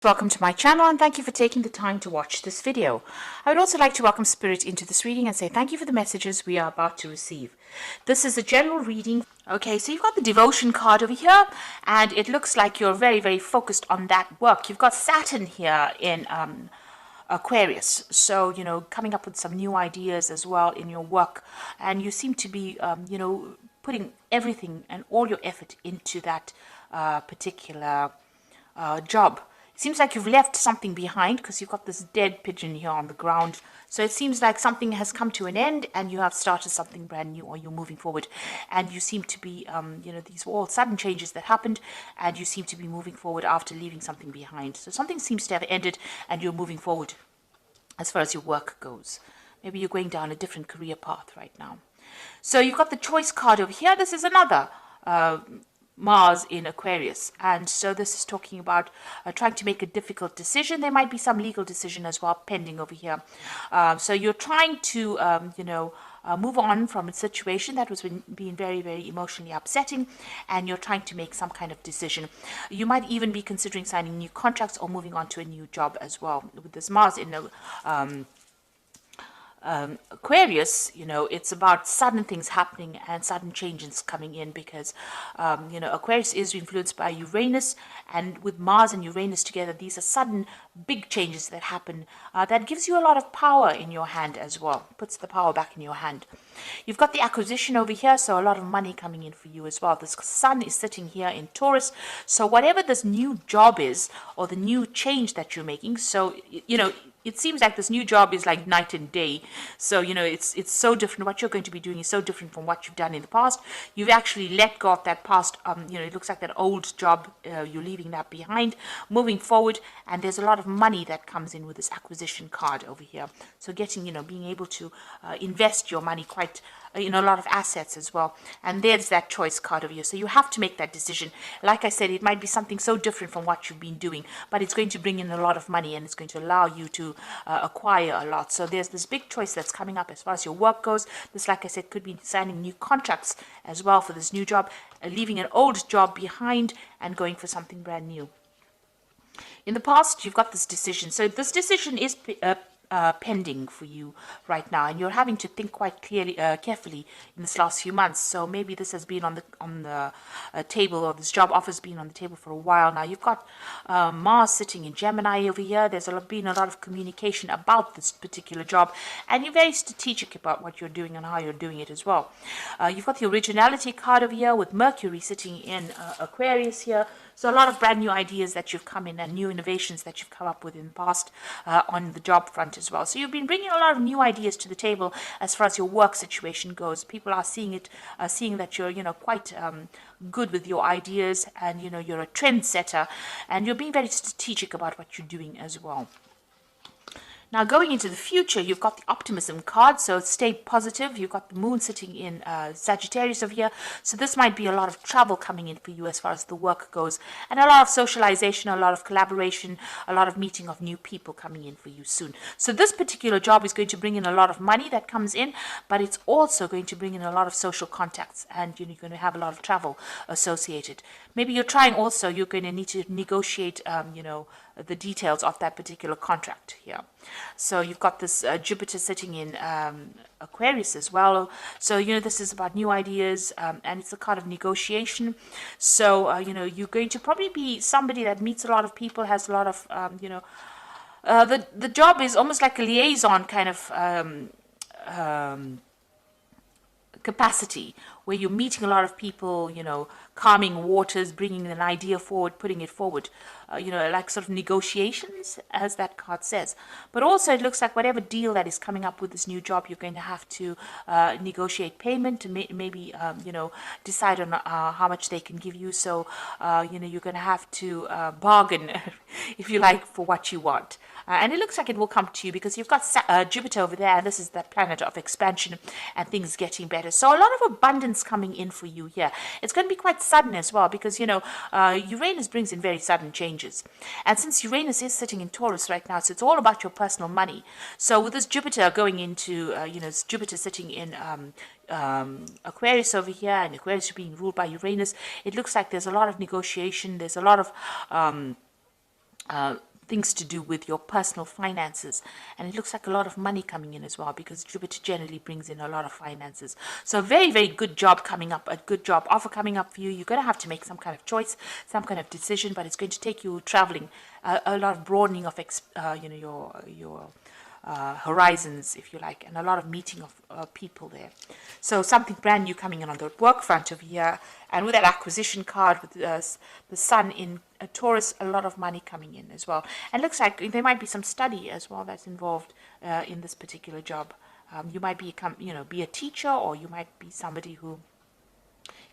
Welcome to my channel and thank you for taking the time to watch this video. I would also like to welcome Spirit into this reading and say thank you for the messages we are about to receive. This is a general reading. Okay, so you've got the devotion card over here and it looks like you're very, very focused on that work. You've got Saturn here in Aquarius, so coming up with some new ideas as well in your work, and you seem to be putting everything and all your effort into that particular job. It seems like you've left something behind because you've got this dead pigeon here on the ground. So it seems like something has come to an end and you have started something brand new, or you're moving forward. And you seem to be, these were all sudden changes that happened and you seem to be moving forward after leaving something behind. So something seems to have ended and you're moving forward as far as your work goes. Maybe you're going down a different career path right now. So you've got the choice card over here. This is another Mars in Aquarius, and so this is talking about trying to make a difficult decision. There might be some legal decision as well pending over here. So you're trying to move on from a situation that was being very, very emotionally upsetting, and you're trying to make some kind of decision. You might even be considering signing new contracts or moving on to a new job as well. With this Mars in Aquarius, it's about sudden things happening and sudden changes coming in because, Aquarius is influenced by Uranus, and with Mars and Uranus together, these are sudden big changes that happen that gives you a lot of power in your hand as well, puts the power back in your hand. You've got the acquisition over here, so a lot of money coming in for you as well. The sun is sitting here in Taurus, so whatever this new job is or the new change that you're making, so, it seems like this new job is like night and day. So, it's so different. What you're going to be doing is so different from what you've done in the past. You've actually let go of that past, it looks like that old job, you're leaving that behind, moving forward, and there's a lot of money that comes in with this acquisition card over here. So getting, being able to invest your money quite, a lot of assets as well. And there's that choice card over here. So you have to make that decision. Like I said, it might be something so different from what you've been doing, but it's going to bring in a lot of money and it's going to allow you to acquire a lot. So there's this big choice that's coming up as far as your work goes. This, like I said, could be signing new contracts as well for this new job, leaving an old job behind and going for something brand new. In the past, you've got this decision. So this decision is pending for you right now, and you're having to think quite carefully in this last few months. So maybe this has been on the table, or this job offer's been on the table for a while now. You've got Mars sitting in Gemini over here. There's been a lot of communication about this particular job, and you're very strategic about what you're doing and how you're doing it as well. You've got the originality card over here with Mercury sitting in Aquarius here. So a lot of brand new ideas that you've come in and new innovations that you've come up with in the past on the job front as well. So you've been bringing a lot of new ideas to the table as far as your work situation goes. People are seeing that you're, quite good with your ideas, and, you're a trendsetter, and you're being very strategic about what you're doing as well. Now, going into the future, you've got the optimism card, so stay positive. You've got the moon sitting in Sagittarius over here, so this might be a lot of travel coming in for you as far as the work goes, and a lot of socialization, a lot of collaboration, a lot of meeting of new people coming in for you soon. So this particular job is going to bring in a lot of money that comes in, but it's also going to bring in a lot of social contacts, and you're going to have a lot of travel associated. Maybe you're going to need to negotiate, the details of that particular contract here. So you've got this Jupiter sitting in Aquarius as well. So, this is about new ideas, and it's a kind of negotiation. So, you're going to probably be somebody that meets a lot of people, has a lot of, the job is almost like a liaison kind of capacity, where you're meeting a lot of people, calming waters, bringing an idea forward, putting it forward, like sort of negotiations, as that card says. But also it looks like whatever deal that is coming up with this new job, you're going to have to negotiate payment, maybe, decide on how much they can give you. So, you're going to have to bargain, if you like, for what you want. And it looks like it will come to you because you've got Jupiter over there, and this is the planet of expansion and things getting better. So a lot of abundance coming in for you here. It's going to be quite sudden as well because, Uranus brings in very sudden changes. And since Uranus is sitting in Taurus right now, so it's all about your personal money. So with this Jupiter going into, Jupiter sitting in Aquarius over here, and Aquarius being ruled by Uranus, it looks like there's a lot of negotiation. There's a lot of things to do with your personal finances, and it looks like a lot of money coming in as well, because Jupiter generally brings in a lot of finances. So very, very good job coming up, a good job offer coming up for you. You're going to have to make some kind of choice, some kind of decision, but it's going to take you traveling, a lot of broadening of your horizons, if you like, and a lot of meeting of people there. So something brand new coming in on the work front over here. And with that acquisition card with the sun in Taurus, a lot of money coming in as well. And looks like there might be some study as well that's involved in this particular job. You might be a teacher, or you might be somebody who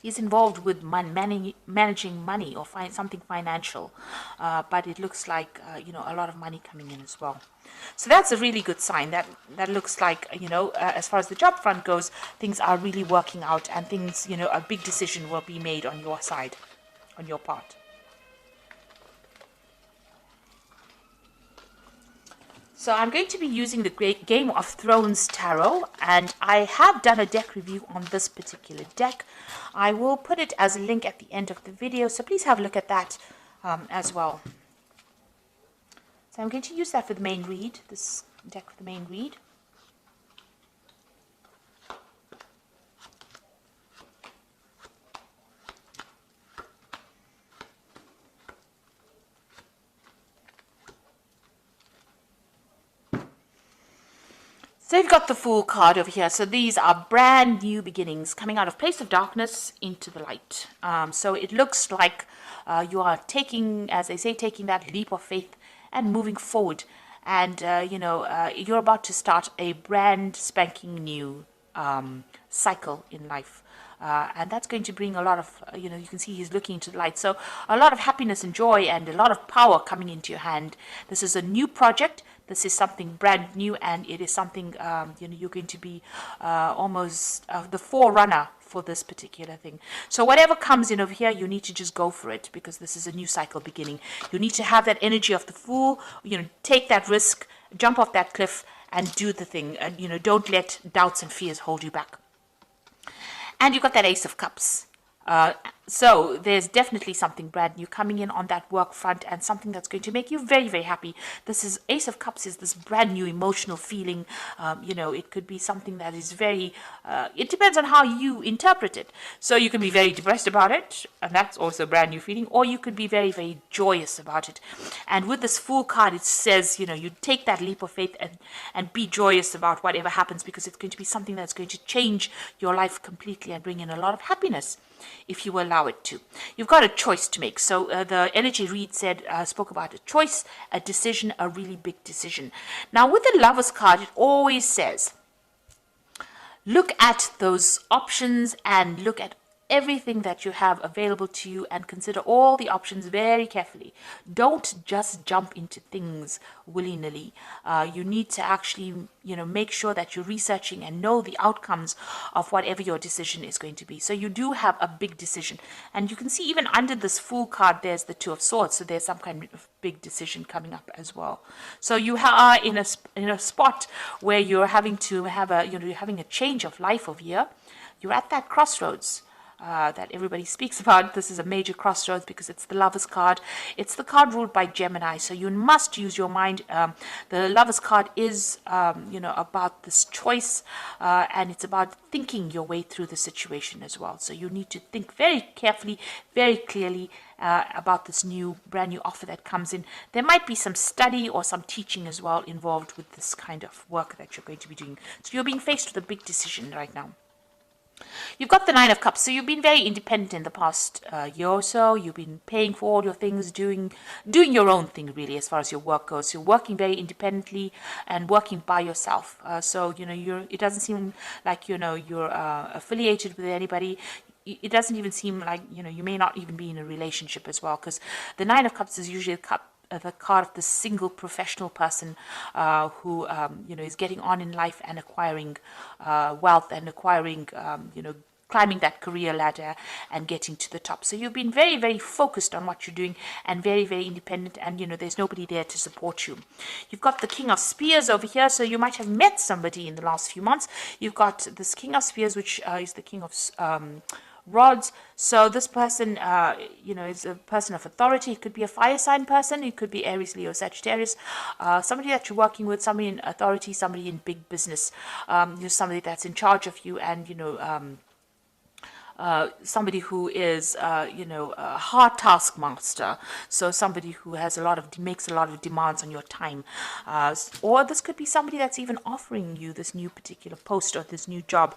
is involved with managing money or something financial, but it looks like a lot of money coming in as well. So that's a really good sign. That looks like as far as the job front goes, things are really working out, and things a big decision will be made on your side, on your part. So I'm going to be using the Great Game of Thrones Tarot, and I have done a deck review on this particular deck. I will put it as a link at the end of the video, so please have a look at that as well. So I'm going to use that for the main read, this deck for the main read. So you've got the Fool card over here. So these are brand new beginnings coming out of place of darkness into the light. So it looks like you are taking, as they say, taking that leap of faith and moving forward. And, you're about to start a brand spanking new cycle in life. And that's going to bring a lot of, you can see he's looking into the light. So a lot of happiness and joy and a lot of power coming into your hand. This is a new project. This is something brand new, and it is something, you're going to be almost the forerunner for this particular thing. So whatever comes in over here, you need to just go for it, because this is a new cycle beginning. You need to have that energy of the Fool, take that risk, jump off that cliff and do the thing. And, don't let doubts and fears hold you back. And you've got that Ace of Cups. So there's definitely something brand new coming in on that work front, and something that's going to make you very, very happy. This is Ace of Cups is this brand new emotional feeling. It could be something that is very, it depends on how you interpret it. So you can be very depressed about it, and that's also a brand new feeling, or you could be very, very joyous about it. And with this Fool card, it says, you take that leap of faith and be joyous about whatever happens, because it's going to be something that's going to change your life completely and bring in a lot of happiness, if you allow it to. You've got a choice to make. So the energy read spoke about a choice, a decision, a really big decision. Now with the Lover's card, it always says, look at those options and look at everything that you have available to you, and consider all the options very carefully. Don't just jump into things willy-nilly. You need to actually, make sure that you're researching and know the outcomes of whatever your decision is going to be. So you do have a big decision, and you can see even under this Fool card, there's the Two of Swords. So there's some kind of big decision coming up as well. So you are in a spot where you're having to have you're having a change of life over here. You're at that crossroads that everybody speaks about. This is a major crossroads because it's the Lover's card. It's the card ruled by Gemini, so you must use your mind. The Lover's card is, about this choice, and it's about thinking your way through the situation as well. So you need to think very carefully, very clearly about this brand new offer that comes in. There might be some study or some teaching as well involved with this kind of work that you're going to be doing. So you're being faced with a big decision right now. You've got the Nine of Cups, so you've been very independent in the past year or so. You've been paying for all your things, doing your own thing really as far as your work goes. You're working very independently and working by yourself. So it doesn't seem like you're affiliated with anybody. It doesn't even seem like you may not even be in a relationship as well, because the Nine of Cups is usually the card of the single professional person who is getting on in life and acquiring wealth and acquiring climbing that career ladder and getting to the top. So you've been very, very focused on what you're doing and very, very independent, and there's nobody there to support you. You've got the King of Spears over here, so you might have met somebody in the last few months. You've got this King of Spears, which is the King of rods. So this person, is a person of authority. It could be a fire sign person. It could be Aries, Leo, Sagittarius. Somebody that you're working with, somebody in authority, somebody in big business. Somebody that's in charge of you, and somebody who is, a hard taskmaster. So somebody who has makes a lot of demands on your time. Or this could be somebody that's even offering you this new particular post or this new job,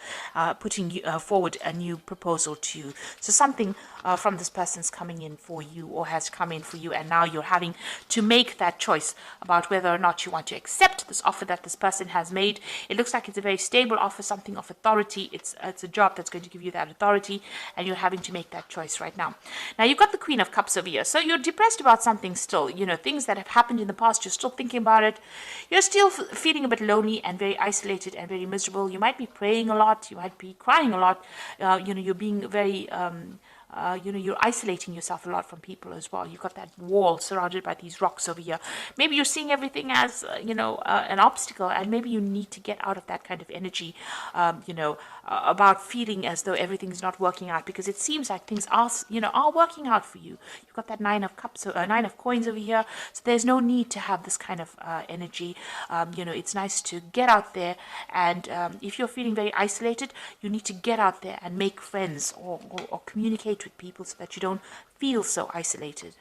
putting forward a new proposal to you. So something from this person's coming in for you, or has come in for you, and now you're having to make that choice about whether or not you want to accept this offer that this person has made. It looks like it's a very stable offer, something of authority. It's a job that's going to give you that authority, and you're having to make that choice right now. Now, you've got the Queen of Cups over here. So you're depressed about something still, things that have happened in the past. You're still thinking about it. You're still feeling a bit lonely and very isolated and very miserable. You might be praying a lot. You might be crying a lot. You're being very... you're isolating yourself a lot from people as well. You've got that wall surrounded by these rocks over here. Maybe you're seeing everything as, an obstacle, and maybe you need to get out of that kind of energy, about feeling as though everything's not working out, because it seems like things are working out for you. You've got that Nine of Cups, Nine of Coins over here. So there's no need to have this kind of energy. It's nice to get out there, and if you're feeling very isolated, you need to get out there and make friends, or communicate with people, so that you don't feel so isolated.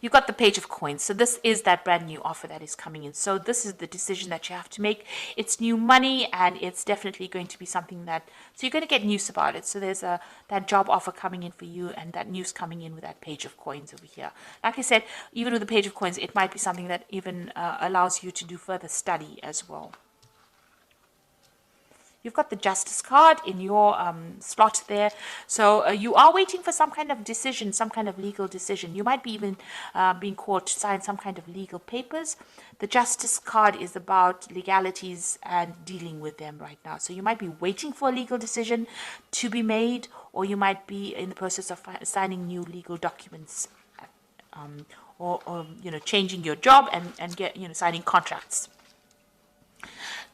You've got the Page of Coins. So this is that brand new offer that is coming in. So this is the decision that you have to make. It's new money, and it's definitely going to be something so you're going to get news about it. So there's that job offer coming in for you, and that news coming in with that Page of Coins over here. Like I said, even with the Page of Coins, it might be something that even allows you to do further study as well. You've got the Justice card in your slot there. So you are waiting for some kind of decision, some kind of legal decision. You might be even being called to sign some kind of legal papers. The Justice card is about legalities and dealing with them right now. So you might be waiting for a legal decision to be made, or you might be in the process of signing new legal documents, or changing your job and get signing contracts.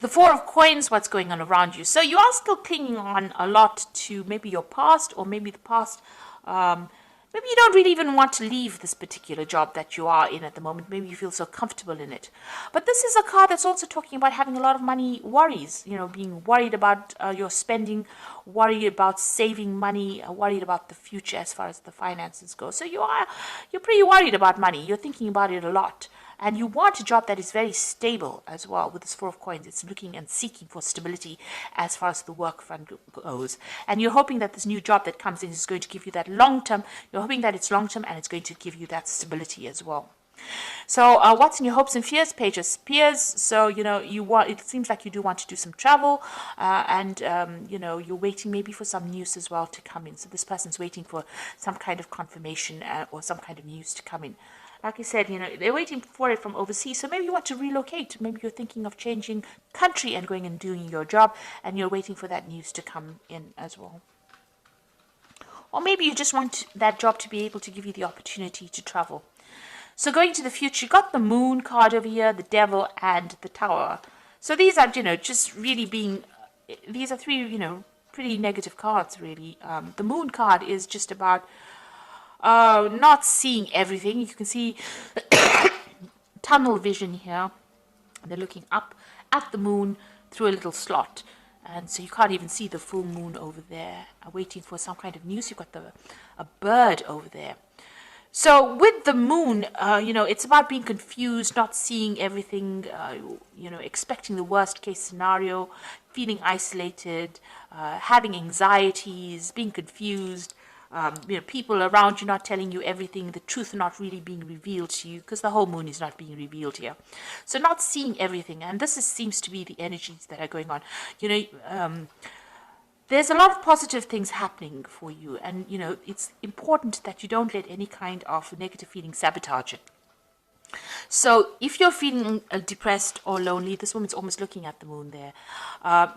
The Four of Coins, what's going on around you. So you are still clinging on a lot to maybe your past, or maybe the past. Maybe you don't really even want to leave this particular job that you are in at the moment. Maybe you feel so comfortable in it. But this is a card that's also talking about having a lot of money worries. Being worried about your spending, worried about saving money, worried about the future as far as the finances go. So you're pretty worried about money. You're thinking about it a lot. And you want a job that is very stable as well. With this Four of Coins, it's looking and seeking for stability as far as the work front goes. And you're hoping that this new job that comes in is going to give you that long-term. You're hoping that it's long-term, and it's going to give you that stability as well. So what's in your hopes and fears, Page of Spears? So, it seems like you do want to do some travel, and, you're waiting maybe for some news as well to come in. So this person's waiting for some kind of confirmation or some kind of news to come in. Like I said, they're waiting for it from overseas. So maybe you want to relocate. Maybe you're thinking of changing country and going and doing your job, and you're waiting for that news to come in as well. Or maybe you just want that job to be able to give you the opportunity to travel. So going to the future, you got the Moon card over here, the Devil, and the Tower. So these are, just really these are three, pretty negative cards, really. The Moon card is just about not seeing everything. You can see tunnel vision here. They're looking up at the moon through a little slot, and so you can't even see the full moon over there. Waiting for some kind of news. You've got a bird over there. So with the moon, it's about being confused, not seeing everything, expecting the worst case scenario, feeling isolated, having anxieties, being confused. People around you not telling you everything, the truth not really being revealed to you, because the whole moon is not being revealed here. So not seeing everything, and this seems to be the energies that are going on. There's a lot of positive things happening for you, and it's important that you don't let any kind of negative feeling sabotage it. So if you're feeling depressed or lonely, this woman's almost looking at the moon there.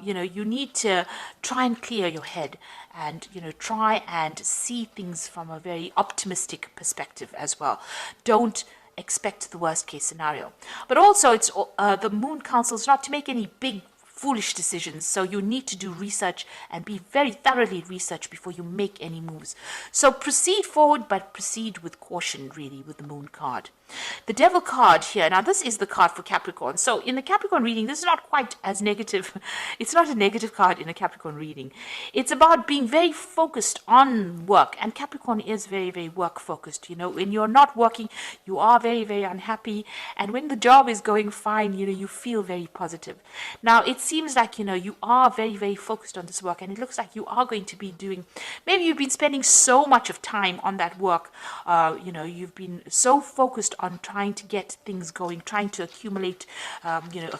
You need to try and clear your head, and try and see things from a very optimistic perspective as well. Don't expect the worst case scenario. But also, it's the moon counsels not to make any big foolish decisions. So you need to do research and be very thoroughly researched before you make any moves. So proceed forward, but proceed with caution, really, with the Moon card. The Devil card here. Now, this is the card for Capricorn. So in the Capricorn reading, this is not quite as negative. It's not a negative card in a Capricorn reading. It's about being very focused on work. And Capricorn is very, very work focused. You know, when you're not working, you are very, very unhappy. And when the job is going fine, you know, you feel very positive. Now, it seems like, you know, you are very, very focused on this work. And it looks like you are going to be doing, maybe you've been spending so much of time on that work. You know, you've been so focused on trying to get things going, trying to accumulate, you know,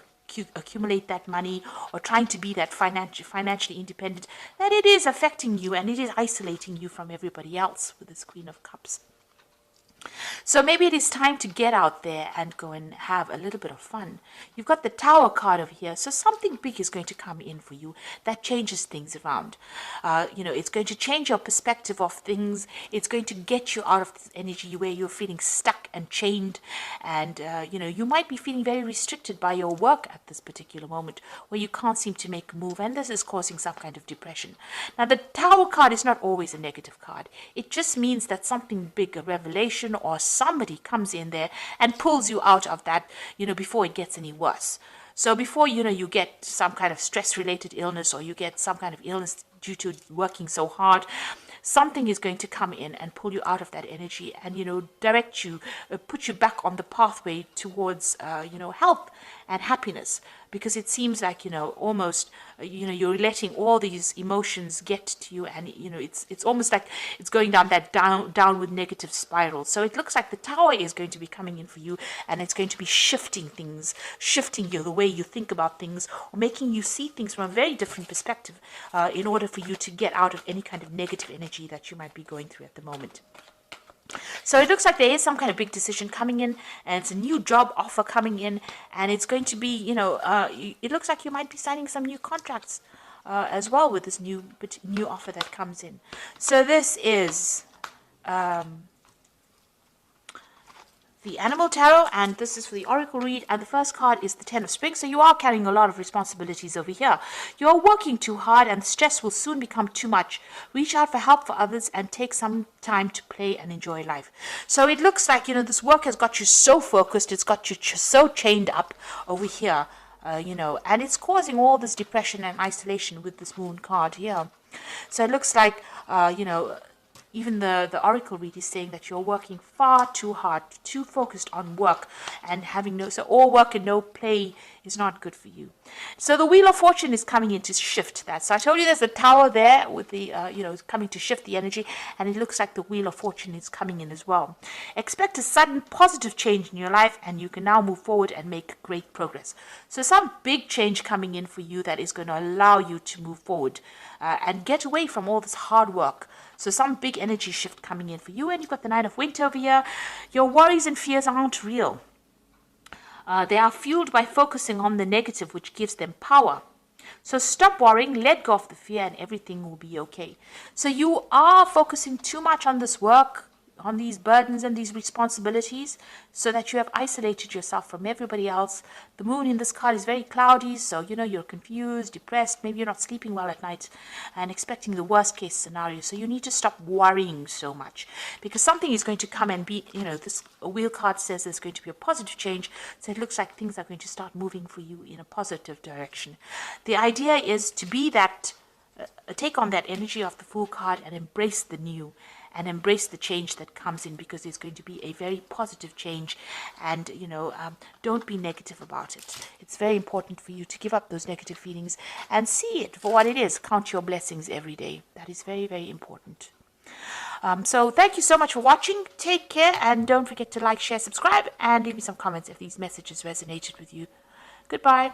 accumulate that money, or trying to be that financially independent, that it is affecting you and it is isolating you from everybody else with this Queen of Cups. So maybe it is time to get out there and go and have a little bit of fun. You've got the Tower card over here, so something big is going to come in for you that changes things around. You know, it's going to change your perspective of things. It's going to get you out of this energy where you're feeling stuck and chained, and you know, you might be feeling very restricted by your work at this particular moment, where you can't seem to make a move, and this is causing some kind of depression. Now, the Tower card is not always a negative card. It just means that something big, a revelation, or somebody comes in there and pulls you out of that, you know, before it gets any worse. So before, you know, you get some kind of stress-related illness, or you get some kind of illness due to working so hard, something is going to come in and pull you out of that energy and, you know, direct you, put you back on the pathway towards, you know, health and happiness. Because it seems like, you know, almost, you know, you're letting all these emotions get to you, and, you know, it's almost like it's going down that downward negative spiral. So it looks like the Tower is going to be coming in for you, and it's going to be shifting things, shifting you, the way you think about things, or making you see things from a very different perspective, in order for you to get out of any kind of negative energy that you might be going through at the moment. So it looks like there is some kind of big decision coming in, and it's a new job offer coming in, and it's going to be, you know, it looks like you might be signing some new contracts as well with this new offer that comes in. So this is the Animal Tarot, and this is for the Oracle read, and the first card is the Ten of Spring. So you are carrying a lot of responsibilities over here. You're working too hard, and the stress will soon become too much. Reach out for help for others and take some time to play and enjoy life. So it looks like, you know, this work has got you so focused, it's got you so chained up over here, you know, and it's causing all this depression and isolation with this Moon card here. So it looks like, you know, even the Oracle read is saying that you're working far too hard, too focused on work, and having so all work and no play is not good for you. So the Wheel of Fortune is coming in to shift that. So I told you there's a Tower there with the, you know, coming to shift the energy, and it looks like the Wheel of Fortune is coming in as well. Expect a sudden positive change in your life, and you can now move forward and make great progress. So some big change coming in for you that is going to allow you to move forward and get away from all this hard work. So some big energy shift coming in for you. And you've got the Nine of Winter over here. Your worries and fears aren't real. They are fueled by focusing on the negative, which gives them power. So stop worrying, let go of the fear, and everything will be okay. So you are focusing too much on this work, on these burdens and these responsibilities, so that you have isolated yourself from everybody else. The moon in this card is very cloudy, so, you know, you're confused, depressed, maybe you're not sleeping well at night and expecting the worst case scenario. So you need to stop worrying so much, because something is going to come and be, you know, this wheel card says there's going to be a positive change. So it looks like things are going to start moving for you in a positive direction. The idea is to be that, take on that energy of the Fool card and embrace the new, and embrace the change that comes in, because it's going to be a very positive change. And, you know, don't be negative about it. It's very important for you to give up those negative feelings and see it for what it is. Count your blessings every day. That is very, very important. So thank you so much for watching. Take care, and don't forget to like, share, subscribe, and leave me some comments if these messages resonated with you. Goodbye.